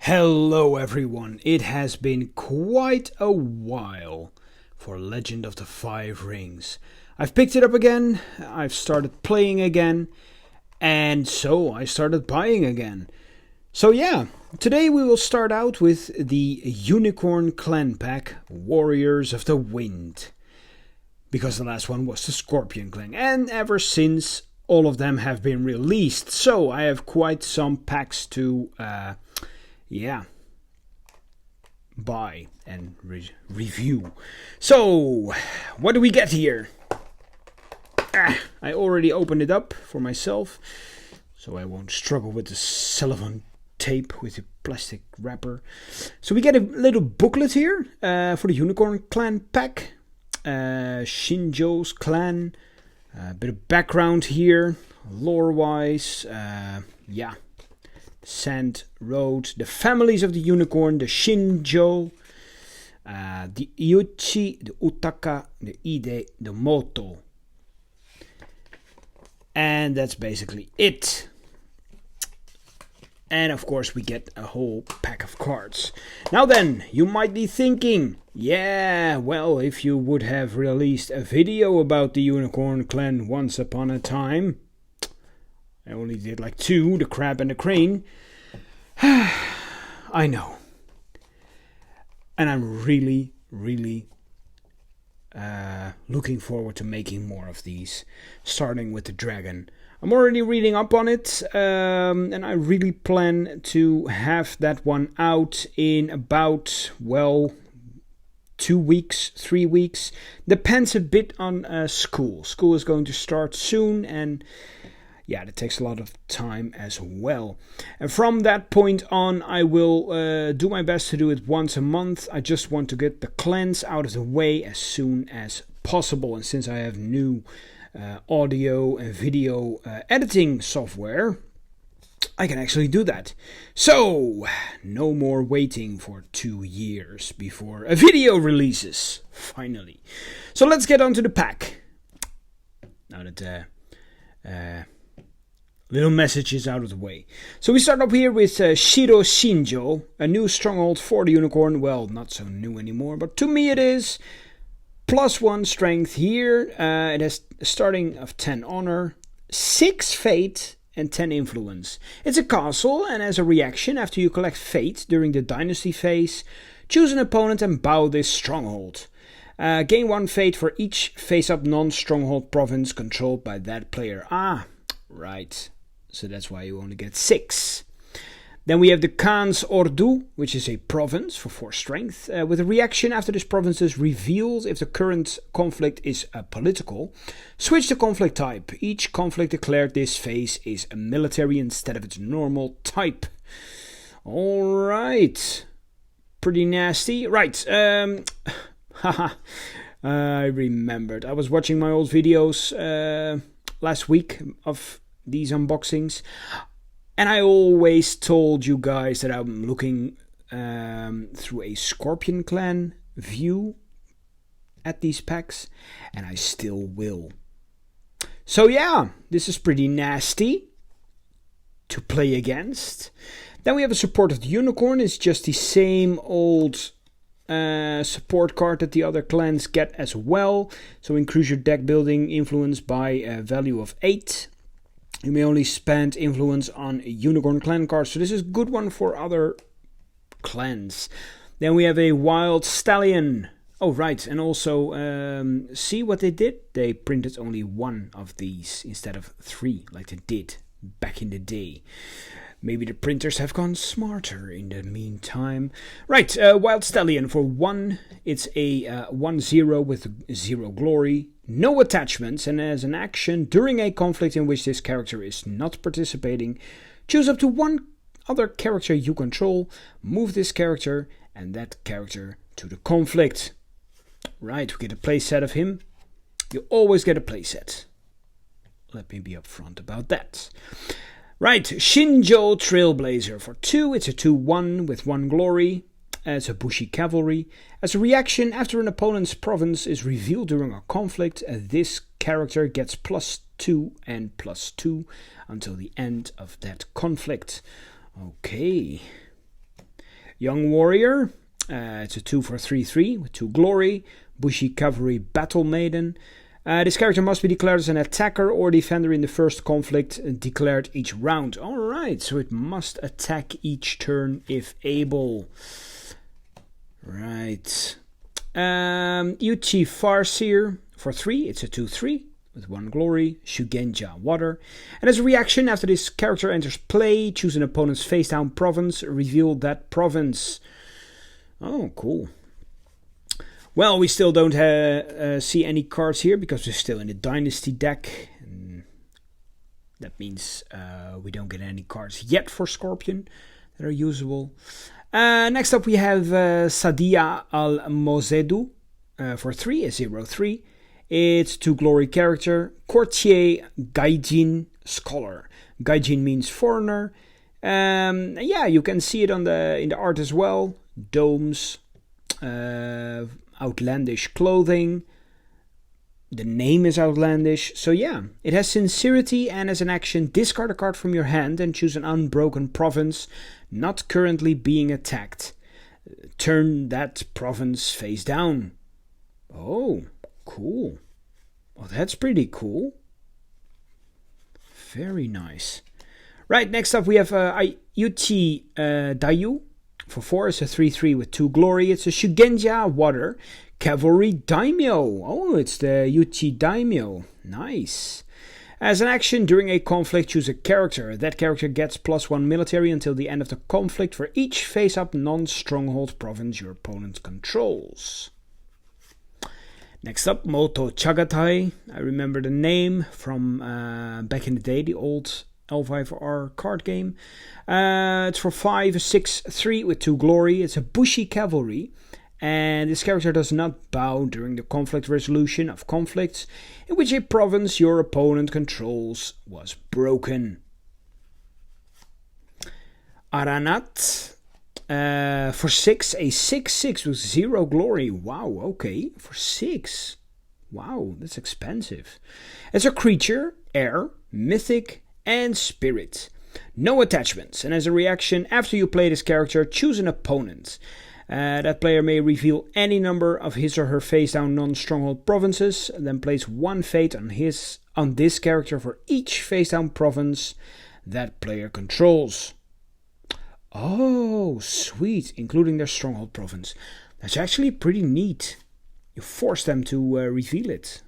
Hello everyone, it has been quite a while for Legend of the Five Rings. I've picked it up again, I've started playing again, and so I started buying again. So yeah, today we will start out with the Unicorn Clan Pack, Warriors of the Wind. Because the last one was the Scorpion Clan, and ever since all of them have been released. So I have quite some packs to buy and review. So, what do we get here? I already opened it up for myself, so I won't struggle with the cellophane tape with the plastic wrapper. So we get a little booklet here for the Unicorn Clan pack. Shinjo's clan. A bit of background here, lore-wise. Sand Road, the families of the unicorn, the Shinjo, the Iuchi, the Utaka, the Ide, the Moto. And that's basically it. And of course we get a whole pack of cards. Now then, you might be thinking, yeah, well, if you would have released a video about the Unicorn Clan once upon a time. I only did like two, the crab and the crane. I know. And I'm really looking forward to making more of these, starting with the dragon. I'm already reading up on it, and I really plan to have that one out in about, 2 weeks, 3 weeks. Depends a bit on school. School is going to start soon, and yeah, that takes a lot of time as well. And from that point on, I will do my best to do it once a month. I just want to get the clans out of the way as soon as possible. And since I have new audio and video editing software, I can actually do that. So, no more waiting for 2 years before a video releases, finally. So let's get on to the pack. Now that little messages out of the way. So we start up here with Shiro Shinjo, a new stronghold for the unicorn. Well, not so new anymore, but to me it is. +1 strength here. It has a starting of 10 honor, 6 fate, and 10 influence. It's a castle, and as a reaction, after you collect fate during the Dynasty phase, choose an opponent and bow this stronghold. Gain 1 fate for each face-up non-stronghold province controlled by that player. Right. So that's why you only get 6. Then we have the Khan's Ordu, which is a province for 4 strength. With a reaction after this province is revealed if the current conflict is political. Switch the conflict type. Each conflict declared this phase is a military instead of its normal type. Alright. Pretty nasty. Right. I remembered. I was watching my old videos last week of these unboxings, and I always told you guys that I'm looking through a Scorpion Clan view at these packs, and I still will. So yeah, this is pretty nasty to play against. Then we have a support of the unicorn. It's just the same old support card that the other clans get as well. So increase your deck building influence by a value of 8. You may only spend influence on a Unicorn Clan card, so this is a good one for other clans. Then we have a Wild Stallion. Oh right, and also see what they did? They printed only 1 of these instead of 3 like they did back in the day. Maybe the printers have gone smarter in the meantime. Right, Wild Stallion for 1. It's a 1/0 with 0 glory, no attachments, and as an action, during a conflict in which this character is not participating, choose up to 1 other character you control, move this character and that character to the conflict. Right, we get a playset of him. You always get a playset. Let me be upfront about that. Right, Shinjo Trailblazer for 2. It's a 2/1 with 1 glory. It's a Bushi Cavalry. As a reaction, after an opponent's province is revealed during a conflict, this character gets +2 and +2 until the end of that conflict. Okay. Young Warrior, it's a 2 for 3/3 with 2 glory. Bushi Cavalry Battle Maiden. This character must be declared as an attacker or defender in the first conflict declared each round. Alright, so it must attack each turn if able. Right. Uchi Farseer for 3, it's a 2/3 with 1 glory. Shugenja Water. And as a reaction, after this character enters play, choose an opponent's face down province, reveal that province. Oh, cool. Well, we still don't see any cards here because we're still in the Dynasty deck. And that means we don't get any cards yet for Scorpion that are usable. Next up we have Sadia Al-Mozedu for 3, a 0/3. It's 2 glory character, Courtier Gaijin Scholar. Gaijin means foreigner. Yeah, you can see it in the art as well. Domes, outlandish clothing. The name is outlandish. So yeah, it has sincerity, and as an action, discard a card from your hand and choose an unbroken province not currently being attacked. Turn that province face down. Oh, cool. Oh, that's pretty cool. Very nice. Right, next up we have Ayuchi Dayu. For 4, it's a 3/3 with 2 glory. It's a Shugenja Water Cavalry Daimyo. Oh, it's the Yuchi Daimyo. Nice. As an action, during a conflict, choose a character. That character gets +1 military until the end of the conflict for each face-up non-stronghold province your opponent controls. Next up, Moto Chagatai. I remember the name from back in the day, the old L5R card game. It's for 5, a 6/3 with 2 glory. It's a Bushi Cavalry. And this character does not bow during the conflict resolution of conflicts in which a province your opponent controls was broken. Aranat. For 6, a 6/6 with 0 glory. Wow, okay. For 6. Wow, that's expensive. It's a creature, air, mythic, and spirit. No attachments, and as a reaction, after you play this character, choose an opponent. That player may reveal any number of his or her face-down non-stronghold provinces, and then place 1 fate on this character for each face-down province that player controls. Oh, sweet, including their stronghold province. That's actually pretty neat. You force them to reveal it.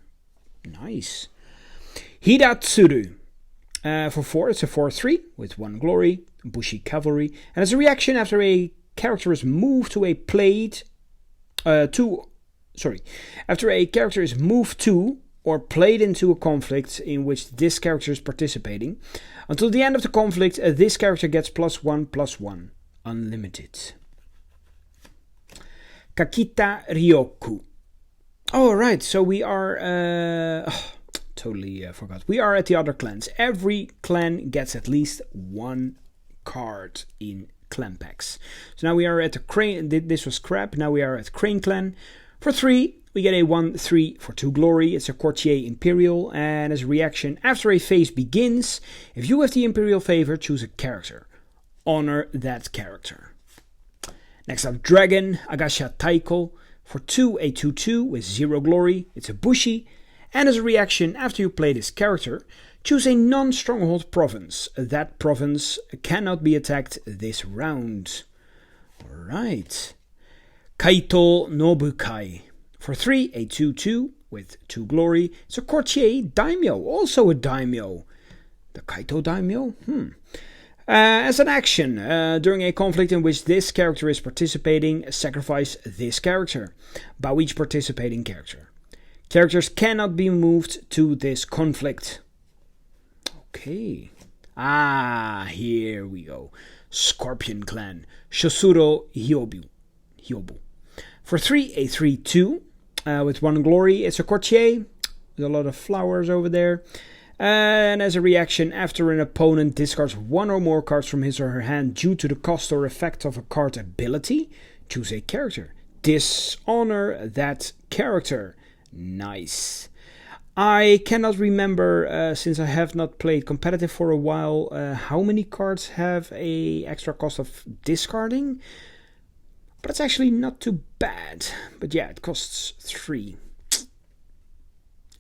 Nice. Hidatsuru. For 4, it's a 4/3 with 1 glory, Bushi Cavalry. And as a reaction, after a character is moved to a after a character is moved to or played into a conflict in which this character is participating, until the end of the conflict, this character gets +1/+1, unlimited. Kakita Ryoku. Oh, right, so we are... totally forgot. We are at the other clans. Every clan gets at least 1 card in clan packs. So now we are at the Crane. This was crap. Now we are at Crane clan. For 3, we get a 1/3 for 2 glory. It's a Courtier Imperial. And as a reaction, after a phase begins, if you have the Imperial favor, choose a character. Honor that character. Next up, Dragon Agasha Taiko. For 2, a 2/2 with 0 glory. It's a Bushi. And as a reaction, after you play this character, choose a non-stronghold province. That province cannot be attacked this round. Alright. Kaito Nobukai. For 3, a 2/2 with 2 glory. It's a Courtier Daimyo, also a Daimyo. The Kaito Daimyo? As an action, during a conflict in which this character is participating, sacrifice this character. Bow each participating character. Characters cannot be moved to this conflict. Okay. Here we go. Scorpion Clan. Shosuro Hyobu. For 3, a 3/2 with 1 glory. It's a Courtier with a lot of flowers over there. And as a reaction, after an opponent discards 1 or more cards from his or her hand due to the cost or effect of a card ability, choose a character. Dishonor that character. Nice. I cannot remember, since I have not played competitive for a while, how many cards have a extra cost of discarding. But it's actually not too bad. But yeah, it costs 3.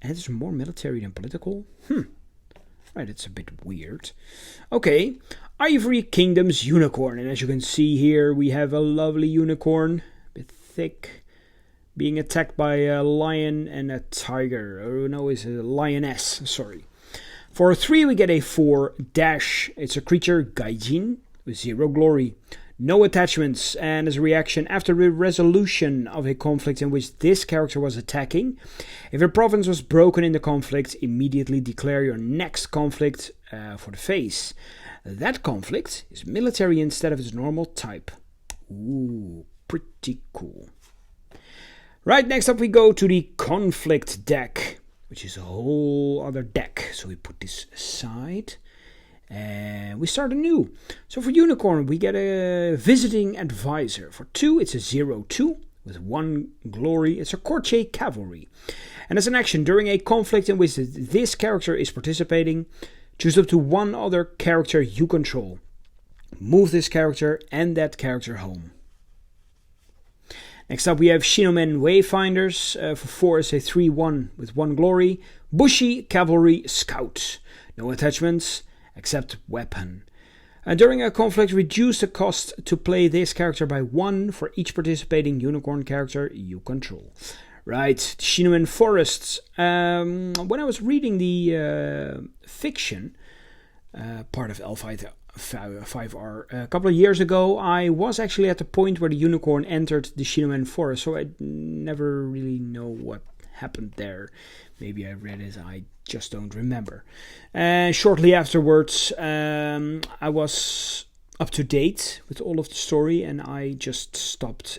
And it's more military than political? Right, it's a bit weird. Okay, Ivory Kingdom's Unicorn. And as you can see here, we have a lovely unicorn. A bit thick. Being attacked by a lion and a tiger. Oh no, it's a lioness, sorry. For 3 we get a 4 dash. It's a creature, Gaijin, with 0 glory. No attachments, and as a reaction, after the resolution of a conflict in which this character was attacking, if a province was broken in the conflict, immediately declare your next conflict for the phase. That conflict is military instead of its normal type. Ooh, pretty cool. Right, next up we go to the conflict deck, which is a whole other deck. So we put this aside. And we start anew. So for Unicorn, we get a Visiting Advisor. For 2, it's a 0-2 with 1 glory. It's a Courtier Cavalry. And as an action, during a conflict in which this character is participating, choose up to 1 other character you control. Move this character and that character home. Next up we have Shinomen Wayfinders. For 4, it's a 3-1 with 1 glory. Bushi Cavalry Scout. No attachments. Except weapon. During a conflict, reduce the cost to play this character by 1 for each participating unicorn character you control. Right, Shinomen Forests. When I was reading the fiction part of L5R a couple of years ago, I was actually at the point where the unicorn entered the Shinomen Forest, so I never really know what happened there. Maybe I read it, I just don't remember. Shortly afterwards, I was up to date with all of the story, and I just stopped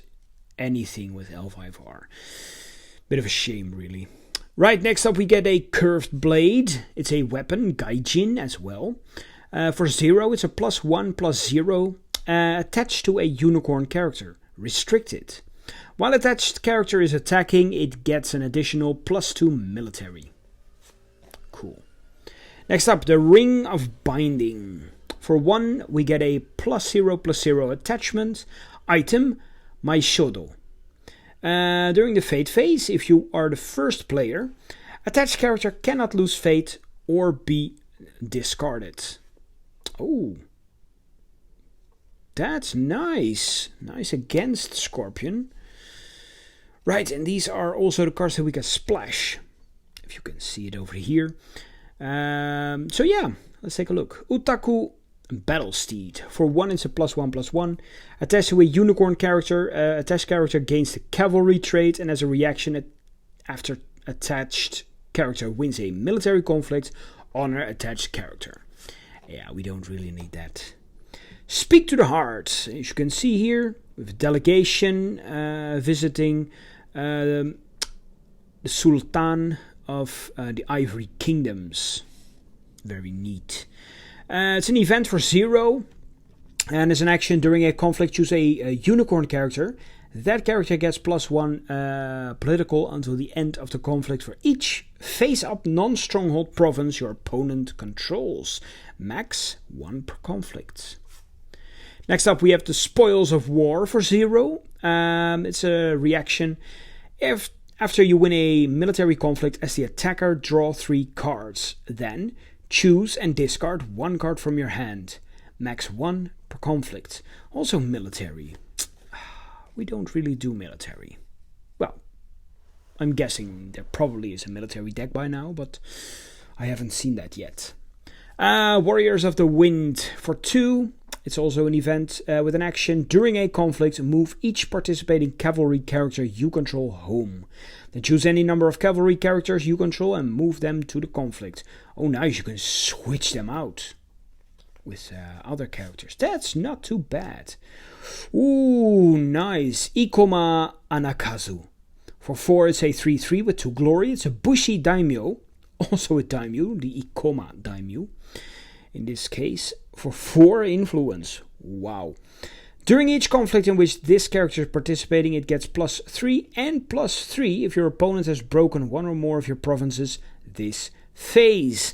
anything with L5R. Bit of a shame, really. Right, next up we get a Curved Blade. It's a weapon, Gaijin as well. For 0, it's a +1/+0 attached to a unicorn character. Restricted. While attached character is attacking, it gets an additional +2 military. Cool. Next up, the Ring of Binding. For 1, we get a +0/+0 attachment item, Maishodo. During the Fate phase, if you are the first player, attached character cannot lose Fate or be discarded. Oh, that's nice. Nice against Scorpion. Right, and these are also the cards that we can splash. If you can see it over here. So yeah, let's take a look. Utaku Battlesteed. For 1, it's a +1/+1. Attached to a unicorn character. Attached character gains the cavalry trait, and as a reaction, after attached character wins a military conflict, honor attached character. Yeah, we don't really need that. Speak to the Heart. As you can see here, with delegation visiting the Sultan of the Ivory Kingdoms. Very neat. It's an event for 0. And as an action, during a conflict, choose a unicorn character. That character gets +1 political until the end of the conflict for each face-up non-stronghold province your opponent controls. Max 1 per conflict. Next up, we have the Spoils of War for 0. It's a reaction. If after you win a military conflict as the attacker, draw 3 cards. Then choose and discard 1 card from your hand. Max 1 per conflict. Also military. We don't really do military. Well, I'm guessing there probably is a military deck by now, but I haven't seen that yet. Warriors of the Wind for 2. It's also an event with an action. During a conflict, move each participating cavalry character you control home. Then choose any number of cavalry characters you control and move them to the conflict. Oh, nice, you can switch them out with other characters. That's not too bad. Ooh, nice. Ikoma Anakazu. For 4, it's a 3/3 with 2 glory. It's a Bushi Daimyo. Also a Daimyo, the Ikoma Daimyo. In this case, for 4 influence. Wow. During each conflict in which this character is participating, it gets +3 and +3 if your opponent has broken 1 or more of your provinces this phase.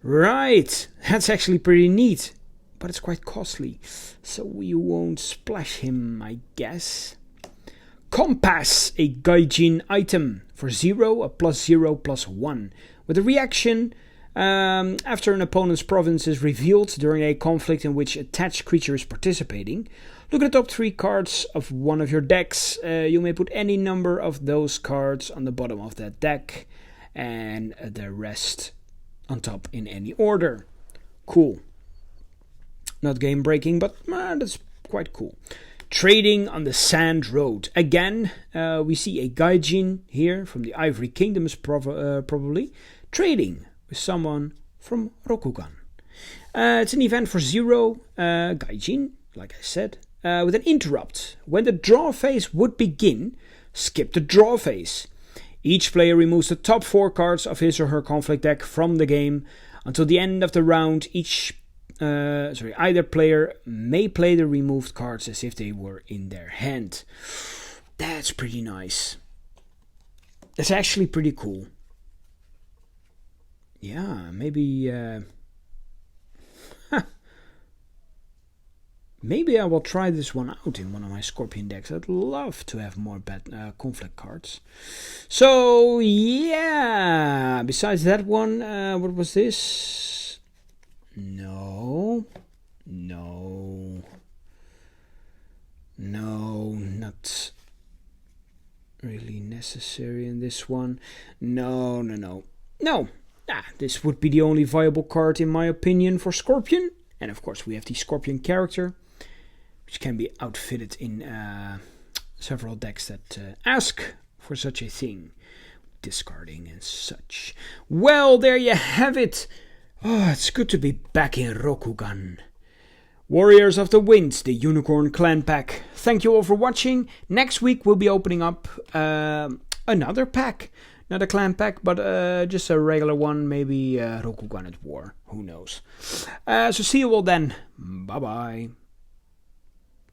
Right, that's actually pretty neat, but it's quite costly, so you won't splash him, I guess. Compass, a Gaijin item for 0, a +0/+1. With a reaction, after an opponent's province is revealed during a conflict in which attached creature is participating, look at the top 3 cards of one of your decks. You may put any number of those cards on the bottom of that deck, and the rest on top in any order. Cool. Not game breaking, but that's quite cool. Trading on the Sand Road. Again, we see a Gaijin here from the Ivory Kingdoms, probably, trading with someone from Rokugan. It's an event for 0, Gaijin, like I said, with an interrupt. When the draw phase would begin, skip the draw phase. Each player removes the top 4 cards of his or her conflict deck from the game. Until the end of the round, either player may play the removed cards as if they were in their hand. That's pretty nice. That's actually pretty cool. Yeah, maybe maybe I will try this one out in one of my Scorpion decks. I'd love to have more conflict cards. So, yeah. Besides that one, what was this? No, not really necessary in this one. No. This would be the only viable card in my opinion for Scorpion. And of course we have the Scorpion character, which can be outfitted in several decks that ask for such a thing. Discarding and such. Well, there you have it. Oh, it's good to be back in Rokugan. Warriors of the Wind, the Unicorn Clan Pack. Thank you all for watching. Next week we'll be opening up another pack. Not a clan pack, but just a regular one. Maybe Rokugan at War. Who knows? So see you all then. Bye-bye.